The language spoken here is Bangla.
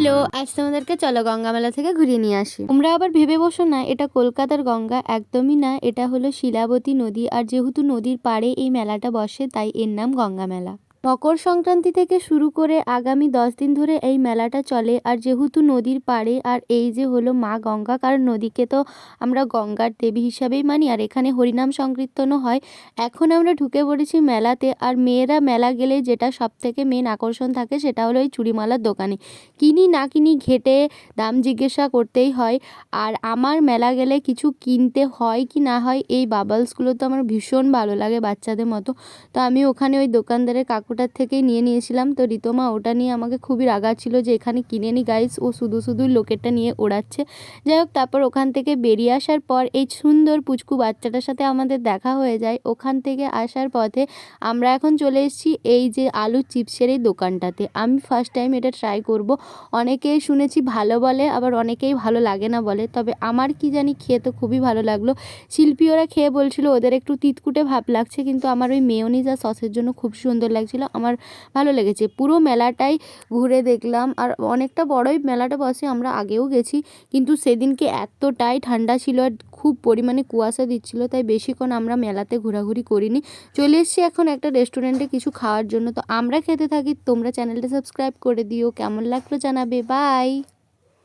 হ্যালো, আজ তোমাদেরকে চলো গঙ্গা মেলা থেকে ঘুরিয়ে নিয়ে আসি। তোমরা আবার ভেবে বসো না এটা কলকাতার গঙ্গা, একদমই না। এটা হলো শিলাবতী নদী, আর যেহেতু নদীর পাড়ে এই মেলাটা বসে তাই এর নাম গঙ্গা মেলা। মকর সংক্রান্তি থেকে শুরু করে আগামী 10 দিন ধরে এই মেলাটা চলে। আর যেহেতু নদীর পাড়ে, আর এই যে হলো মা গঙ্গা, কারণ নদীকে তো আমরা গঙ্গার দেবী হিসাবেই মানি, আর এখানে হরিনাম সংকীর্তনও হয়। এখন আমরা ঢুকে পড়েছি মেলাতে, আর মেয়েরা মেলা গেলে যেটা সব থেকে মেন আকর্ষণ থাকে সেটা হলো এই চুড়িমালার দোকানে। কিনি না কিনি ঘেটে দাম জিজ্ঞাসা করতেই হয়। আর আমার মেলা গেলে কিছু কিনতে হয় কি না হয়, এই বাবলসগুলো তো আমার ভীষণ ভালো লাগে বাচ্চাদের মতো। তো আমি ওখানে ওই দোকানদারের কাকুটার থেকেই নিয়ে নিয়েছিলাম। তো রিতমা ওটা নিয়ে আমাকে খুবই রাগাচ্ছিল যে এখানে কিনে নি গাইস, ও শুধু শুধু লোকেরটা নিয়ে ওড়াচ্ছে। যাই হোক, তারপর ওখান থেকে বেরিয়ে আসার পর এই সুন্দর পুচকু বাচ্চাটার সাথে আমাদের দেখা হয়ে যায়। ওখান থেকে আসার পথে আমরা এখন চলে এসেছি এই যে আলু চিপসের এই দোকানটাতে। আমি ফার্স্ট টাইম এটা ট্রাই করব। অনেকেই শুনেছি ভালো বলে, আবার অনেকেই ভালো লাগে না বলে, তবে আমার কি জানি খেয়ে তো খুবই ভালো লাগলো। শিল্পী ওরা খেয়ে বলছিল ওদের একটু তিতকুটে ভাব লাগছে, কিন্তু আমার ওই মেয়োনিজ আর সসের জন্য খুব সুন্দর লাগছিল। আমার ভালো লেগেছে। পুরো মেলাটাই ঘুরে দেখলাম, আর অনেকটা বড়ই মেলাটা বসে। আমরা আগেও গেছি, কিন্তু সেদিনকে এতটাই ঠান্ডা ছিল আর খুব পরিমাণে কুয়াশা দিচ্ছিল, তাই বেশিক্ষণ আমরা মেলাতে ঘোরাঘুরি করিনি। চলে এসেছি এখন একটা রেস্টুরেন্টে কিছু খাওয়ার জন্য। তো আমরা খেতে থাকি, তোমরা চ্যানেলটা সাবস্ক্রাইব করে দিও। কেমন লাগলো জানাবে। বাই।